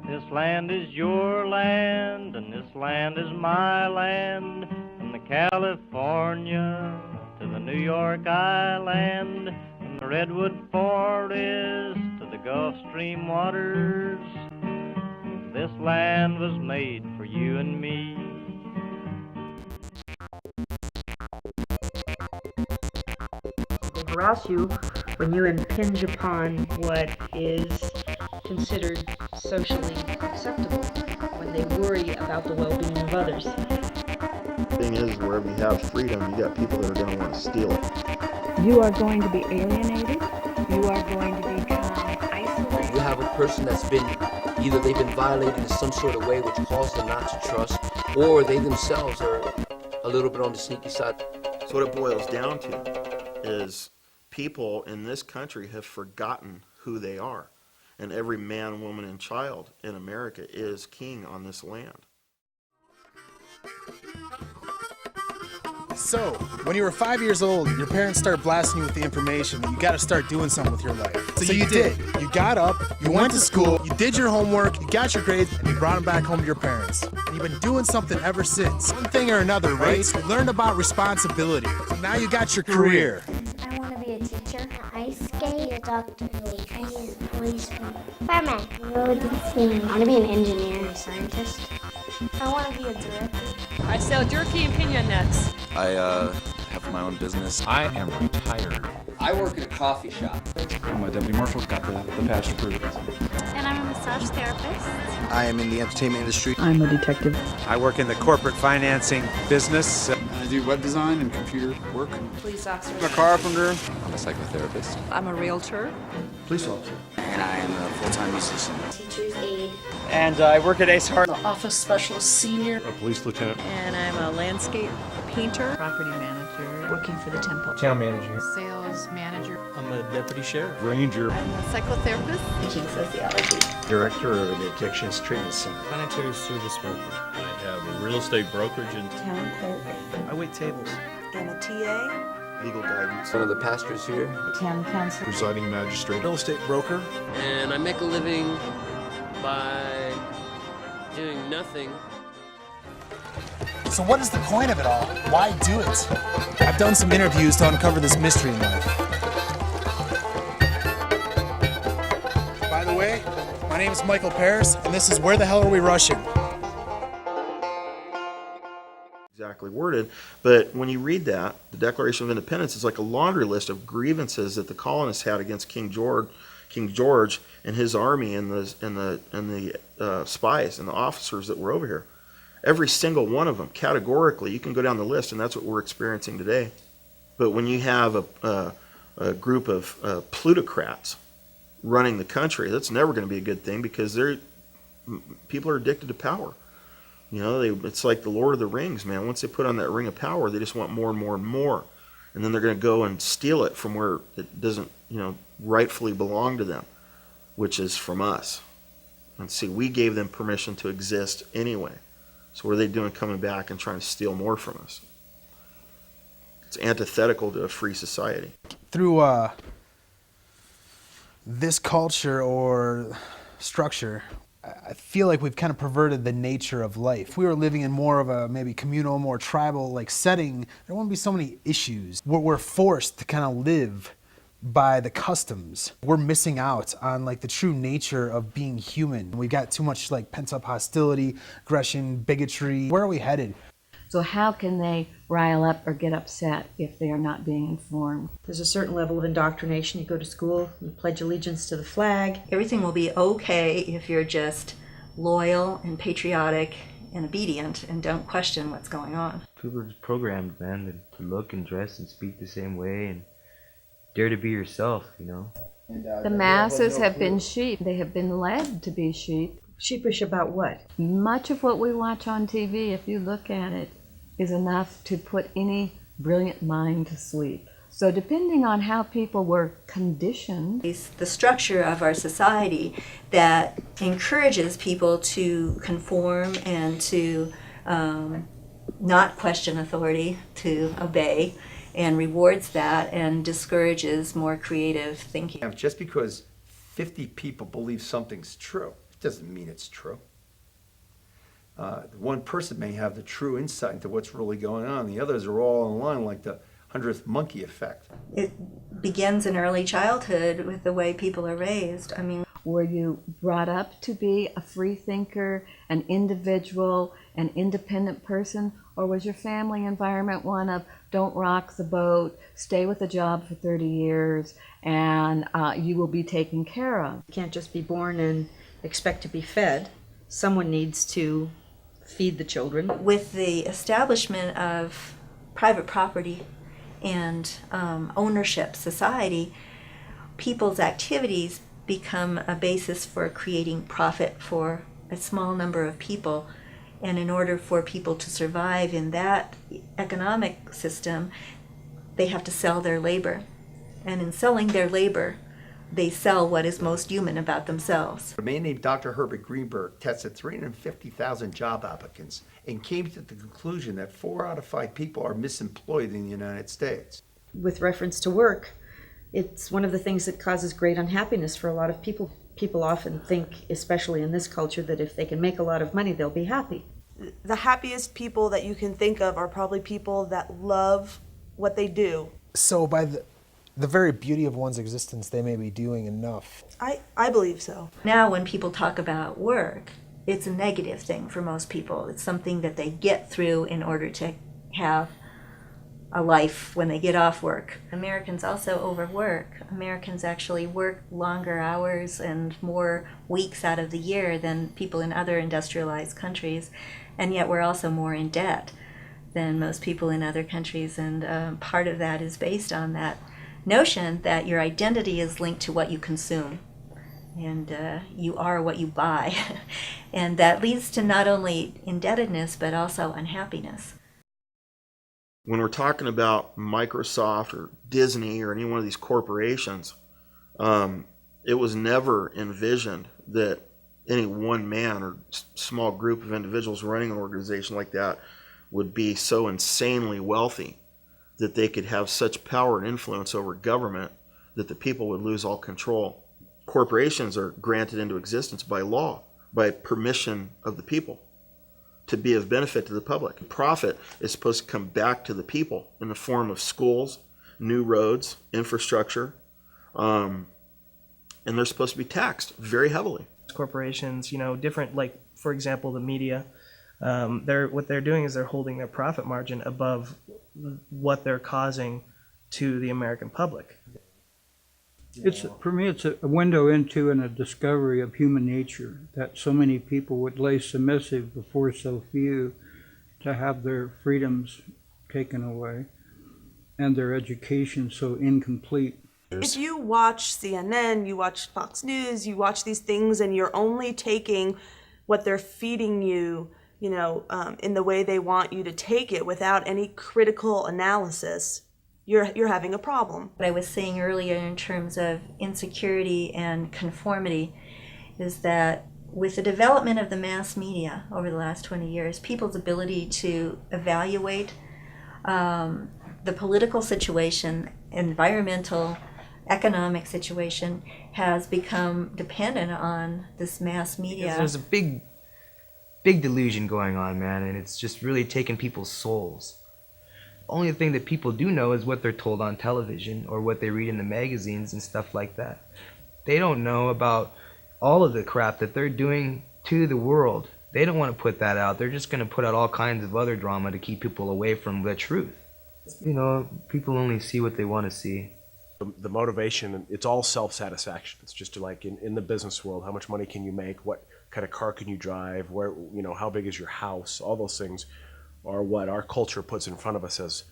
This land is your land, and this land is my land, from the California to the New York Island, from the Redwood Forest to the Gulf Stream waters. This land was made for you and me. They harass you when you impinge upon what is considered socially acceptable, when they worry about the well-being of others. The thing is, wherever you have freedom, you got people that are going to want to steal it. You are going to be alienated. You are going to become isolated. You have a person that's been, either they've been violated in some sort of way which causes them not to trust, or they themselves are a little bit on the sneaky side. So what it boils down to is people in this country have forgotten who they are. And every man, woman, and child in America is king on this land. So, when you were 5 years old, your parents started blasting you with the information that you got to start doing something with your life. So you did. You got up, you went to school, you did your homework, you got your grades, and you brought them back home to your parents. And you've been doing something ever since. One thing or another, right? You learned about responsibility. So now you got your career. I want to be a teacher, ice skate, a doctor, a policeman, fireman, road singer. I want to be an engineer, a scientist. I want to be a director. I sell jerky and pinion nuts. I have my own business. I am retired. I work at a coffee shop. I'm a deputy marshal, got the patch to prove it. And I'm a massage therapist. I am in the entertainment industry. I'm a detective. I work in the corporate financing business. I do web design and computer work. Police officer. I'm a carpenter. I'm a psychotherapist. I'm a realtor. Police officer. And I am a full-time musician. Teacher's aide. And I work at Ace Hardware. Office specialist senior. A police lieutenant. And I'm a landscape painter. Property manager. Working for the temple. Town manager. Sales manager. I'm a deputy sheriff. Ranger. I'm a psychotherapist. Teaching sociology. Director of an addictions treatment center. Planetary service worker. I have a real estate brokerage and Town clerk. I wait tables. And a TA. Legal guidance. One of the pastors here. Town council. Presiding magistrate. Real estate broker. And I make a living by doing nothing. So what is the point of it all? Why do it? I've done some interviews to uncover this mystery in life. By the way, my name is Michael Paris, and this is Where the Hell Are We Rushing? Exactly worded, but when you read that, the Declaration of Independence is like a laundry list of grievances that the colonists had against King George and his army and the spies and the officers that were over here. Every single one of them, categorically, you can go down the list, and that's what we're experiencing today. But when you have a group of plutocrats running the country, that's never going to be a good thing, because people are addicted to power. You know, it's like the Lord of the Rings, man. Once they put on that ring of power, they just want more and more and more. And then they're going to go and steal it from where it doesn't, rightfully belong to them, which is from us. And see, we gave them permission to exist anyway. So what are they doing coming back and trying to steal more from us? It's antithetical to a free society. Through this culture or structure, I feel like we've kind of perverted the nature of life. If we were living in more of a maybe communal, more tribal setting, there wouldn't be so many issues. We're forced to kind of live by the customs. We're missing out on the true nature of being human. We got too much pent up hostility, aggression, bigotry. Where are we headed? So how can they rile up or get upset if they are not being informed? There's a certain level of indoctrination. You go to school, you pledge allegiance to the flag. Everything will be okay if you're just loyal and patriotic and obedient and don't question what's going on. People are just programmed, man, to look and dress and speak the same way and dare to be yourself, The masses have been sheep. They have been led to be sheep. Sheepish about what? Much of what we watch on TV, if you look at it, is enough to put any brilliant mind to sleep. So depending on how people were conditioned, the structure of our society that encourages people to conform and to not question authority, to obey, and rewards that and discourages more creative thinking. Just because 50 people believe something's true, it doesn't mean it's true. One person may have the true insight into what's really going on. The others are all in line, like the 100th monkey effect. It begins in early childhood with the way people are raised. I mean, were you brought up to be a free thinker, an individual, an independent person, or was your family environment one of don't rock the boat, stay with a job for 30 years, and you will be taken care of? You can't just be born and expect to be fed. Someone needs to feed the children. With the establishment of private property and ownership society, people's activities become a basis for creating profit for a small number of people. And in order for people to survive in that economic system, they have to sell their labor. And in selling their labor, they sell what is most human about themselves. A man named Dr. Herbert Greenberg tested 350,000 job applicants and came to the conclusion that 4 out of 5 people are misemployed in the United States. With reference to work, it's one of the things that causes great unhappiness for a lot of people. People often think, especially in this culture, that if they can make a lot of money, they'll be happy. The happiest people that you can think of are probably people that love what they do. So by the very beauty of one's existence, they may be doing enough. I believe so. Now when people talk about work, it's a negative thing for most people. It's something that they get through in order to have a life when they get off work. Americans also overwork. Americans actually work longer hours and more weeks out of the year than people in other industrialized countries, and yet we're also more in debt than most people in other countries, and part of that is based on that notion that your identity is linked to what you consume, and you are what you buy. And that leads to not only indebtedness but also unhappiness. When we're talking about Microsoft or Disney or any one of these corporations, it was never envisioned that any one man or small group of individuals running an organization like that would be so insanely wealthy that they could have such power and influence over government that the people would lose all control. Corporations are granted into existence by law, by permission of the people, to be of benefit to the public. Profit is supposed to come back to the people in the form of schools, new roads, infrastructure, and they're supposed to be taxed very heavily. Corporations, different, like, for example, the media, what they're doing is they're holding their profit margin above what they're causing to the American public. For me, it's a window into and a discovery of human nature, that so many people would lay submissive before so few to have their freedoms taken away and their education so incomplete. If you watch CNN, you watch Fox News, you watch these things and you're only taking what they're feeding you, in the way they want you to take it without any critical analysis, you're having a problem. What I was saying earlier in terms of insecurity and conformity is that with the development of the mass media over the last 20 years, people's ability to evaluate the political situation, environmental, economic situation has become dependent on this mass media. Because there's a big delusion going on, man, and it's just really taking people's souls. The only thing that people do know is what they're told on television or what they read in the magazines and stuff like that. They don't know about all of the crap that they're doing to the world. They don't want to put that out. They're just going to put out all kinds of other drama to keep people away from the truth. People only see what they want to see. The motivation, it's all self-satisfaction. It's just like in the business world, how much money can you make? What kind of car can you drive? Where, how big is your house? All those things are what our culture puts in front of us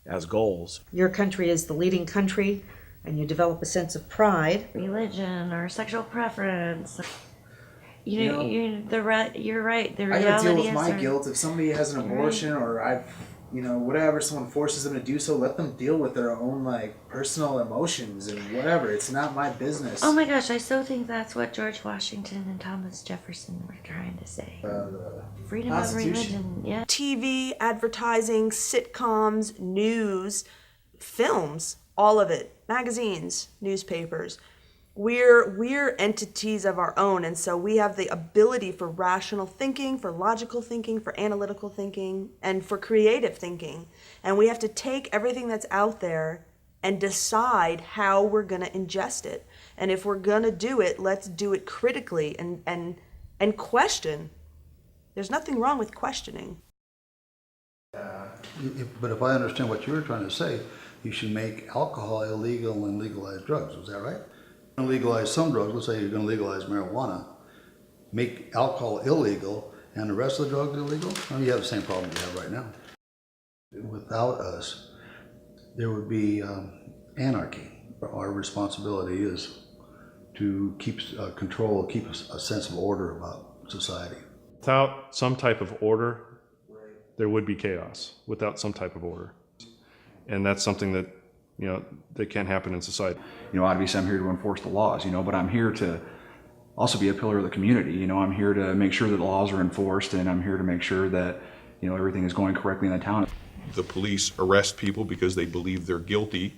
as goals. Your country is the leading country, and you develop a sense of pride. Religion or sexual preference. You're right. The reality I gotta deal with is my guilt. If somebody has an abortion or whatever, someone forces them to do so, let them deal with their own personal emotions and whatever. It's not my business. Oh my gosh, I so think that's what George Washington and Thomas Jefferson were trying to say. Freedom of religion, yeah. TV, advertising, sitcoms, news, films, all of it, magazines, newspapers. We're entities of our own, and so we have the ability for rational thinking, for logical thinking, for analytical thinking, and for creative thinking. And we have to take everything that's out there and decide how we're going to ingest it. And if we're going to do it, let's do it critically and question. There's nothing wrong with questioning. But if I understand what you were trying to say, you should make alcohol illegal and legalize drugs. Was that right? You're going to legalize some drugs. Let's say you're going to legalize marijuana, make alcohol illegal, and the rest of the drugs illegal. I mean, you have the same problem we have right now. Without us, there would be anarchy. Our responsibility is to keep control, keep a sense of order about society. Without some type of order, there would be chaos. Without some type of order, and that's something that that can't happen in society. Obviously I'm here to enforce the laws, but I'm here to also be a pillar of the community. I'm here to make sure that the laws are enforced, and I'm here to make sure that everything is going correctly in the town. The police arrest people because they believe they're guilty,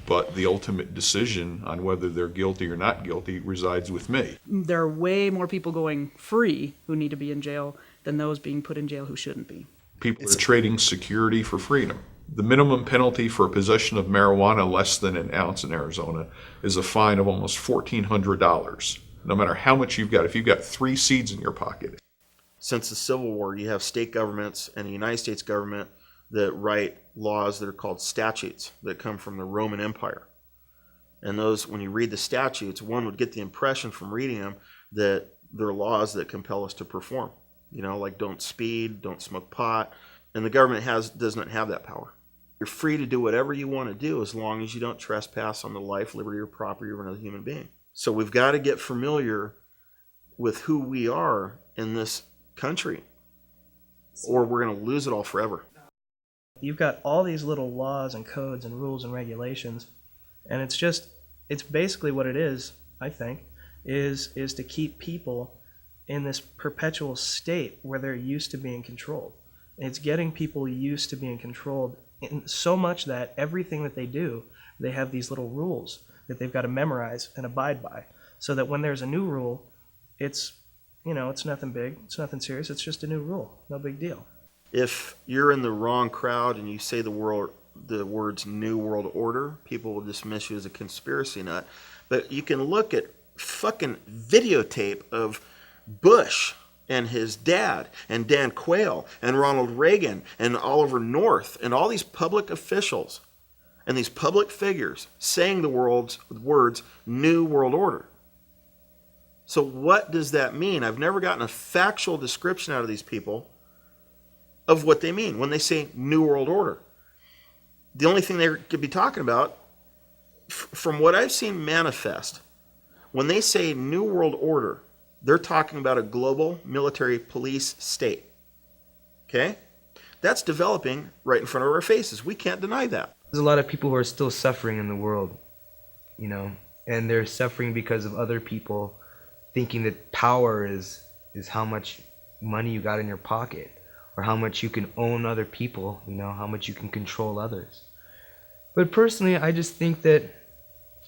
but the ultimate decision on whether they're guilty or not guilty resides with me. There are way more people going free who need to be in jail than those being put in jail who shouldn't be. People are trading security for freedom. The minimum penalty for possession of marijuana less than an ounce in Arizona is a fine of almost $1,400, no matter how much you've got. If you've got 3 seeds in your pocket. Since the Civil War, you have state governments and the United States government that write laws that are called statutes that come from the Roman Empire. And those, when you read the statutes, one would get the impression from reading them that they're laws that compel us to perform. Like don't speed, don't smoke pot. And the government does not have that power. You're free to do whatever you want to do as long as you don't trespass on the life, liberty, or property of another human being. So we've got to get familiar with who we are in this country, or we're going to lose it all forever. You've got all these little laws and codes and rules and regulations, and it's basically what it is, I think, is to keep people in this perpetual state where they're used to being controlled. It's getting people used to being controlled so much that everything that they do, they have these little rules that they've got to memorize and abide by, so that when there's a new rule, it's nothing big, it's nothing serious, it's just a new rule, no big deal. If you're in the wrong crowd and you say the words New World Order, people will dismiss you as a conspiracy nut. But you can look at fucking videotape of Bush and his dad and Dan Quayle and Ronald Reagan and Oliver North and all these public officials and these public figures saying the words New World Order. So what does that mean? I've never gotten a factual description out of these people of what they mean when they say New World Order. The only thing they could be talking about, from what I've seen manifest, when they say New World Order, they're talking about a global military police state. Okay? That's developing right in front of our faces. We can't deny that. There's a lot of people who are still suffering in the world, and they're suffering because of other people thinking that power is how much money you got in your pocket, or how much you can own other people, how much you can control others. But personally, I just think that,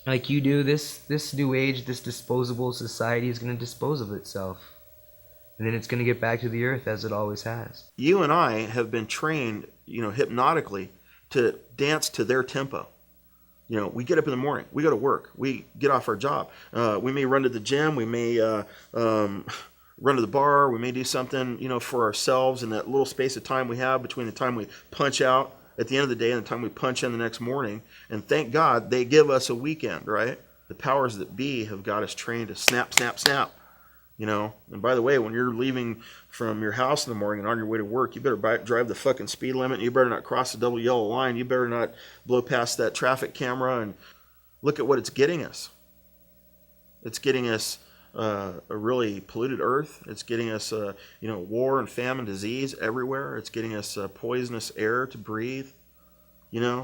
like you do, this new age, this disposable society is going to dispose of itself. And then it's going to get back to the earth as it always has. You and I have been trained, hypnotically to dance to their tempo. We get up in the morning, we go to work, we get off our job. We may run to the gym, we may run to the bar, we may do something, for ourselves in that little space of time we have between the time we punch out at the end of the day and the time we punch in the next morning. And thank God they give us a weekend, right? The powers that be have got us trained to snap, snap, snap. And by the way, when you're leaving from your house in the morning and on your way to work, you better drive the fucking speed limit. You better not cross the double yellow line. You better not blow past that traffic camera. And look at what it's getting us. It's getting us a really polluted earth. It's getting us, war and famine, disease everywhere. It's getting us poisonous air to breathe.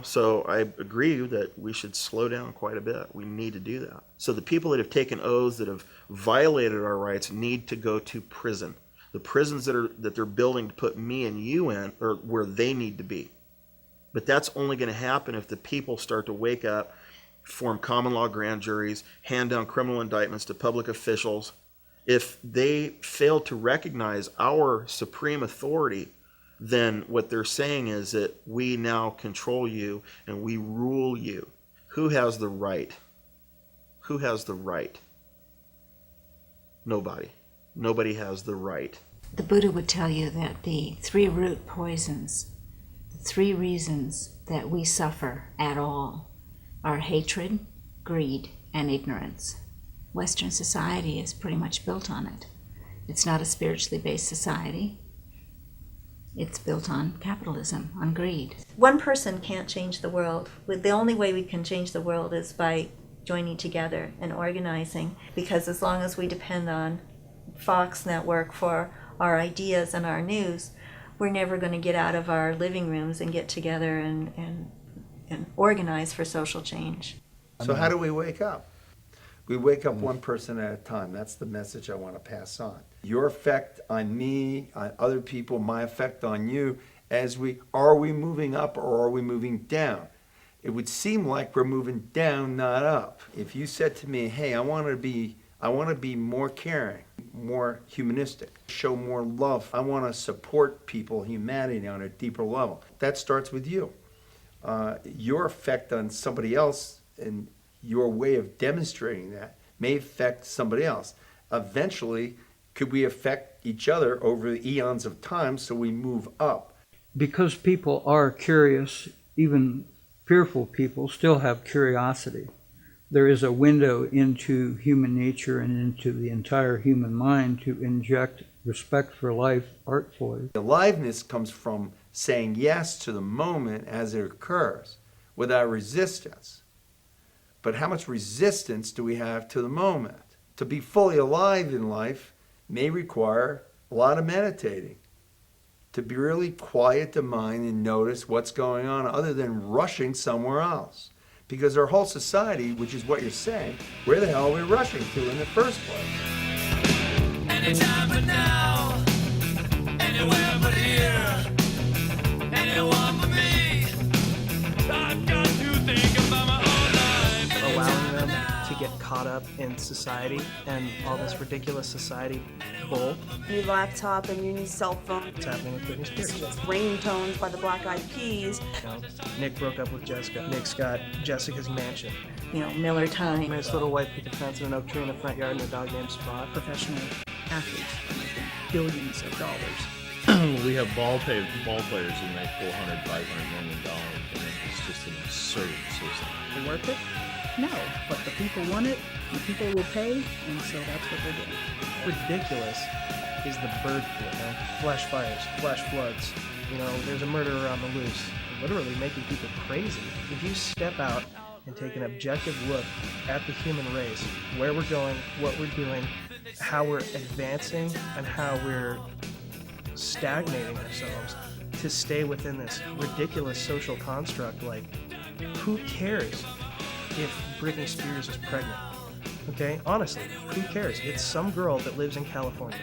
So I agree that we should slow down quite a bit. We need to do that. So the people that have taken oaths that have violated our rights need to go to prison. The prisons that they're building to put me and you in are where they need to be. But that's only going to happen if the people start to wake up, form common law grand juries, hand down criminal indictments to public officials. If they fail to recognize our supreme authority, then what they're saying is that we now control you and we rule you. Who has the right? Who has the right? Nobody. Nobody has the right. The Buddha would tell you that the 3 root poisons, the 3 reasons that we suffer at all, are hatred, greed, and ignorance. Western society is pretty much built on it. It's not a spiritually based society. It's built on capitalism, on greed. One person can't change the world. The only way we can change the world is by joining together and organizing, because as long as we depend on Fox Network for our ideas and our news, we're never going to get out of our living rooms and get together and organize for social change. So how do we wake up? We wake up one person at a time. That's the message I want to pass on. Your effect on me, on other people, my effect on you, are we moving up or are we moving down? It would seem like we're moving down, not up. If you said to me, hey, I want to be more caring, more humanistic, show more love. I want to support people, humanity on a deeper level. That starts with you. Your effect on somebody else and your way of demonstrating that may affect somebody else. Eventually, could we affect each other over the eons of time so we move up? Because people are curious, even fearful people still have curiosity. There is a window into human nature and into the entire human mind to inject respect for life artfully. Aliveness comes from saying yes to the moment as it occurs without resistance. But how much resistance do we have to the moment? To be fully alive in life may require a lot of meditating. To be really quiet the mind and notice what's going on other than rushing somewhere else. Because our whole society, which is what you're saying, where the hell are we rushing to in the first place? Anytime but now, anywhere but here, anyone but me. I've got to think about my own life. Allowing them to get caught up in society and all this ridiculous society bull. New laptop and your new cell phone. It's happening with Britney Spears. Ringtones by the Black Eyed Peas. You know, Nick broke up with Jessica. Nick's got Jessica's mansion. You know, Miller Time. Nice little white picket fence and an oak tree in the front yard and a dog named Spot. Professional athletes making billions of dollars. We have ball players who make $400, $500 million. I mean, it's just an absurd system. They worth it? No, but the people want it, the people will pay, and so that's what they're doing. Ridiculous is the bird flu, you know? Flash fires, flash floods. You know, there's a murderer on the loose. Literally making people crazy. If you step out and take an objective look at the human race, where we're going, what we're doing, how we're advancing, and how we're stagnating ourselves to stay within this ridiculous social construct, like, who cares if Britney Spears is pregnant? Okay, honestly, who cares? It's some girl that lives in California.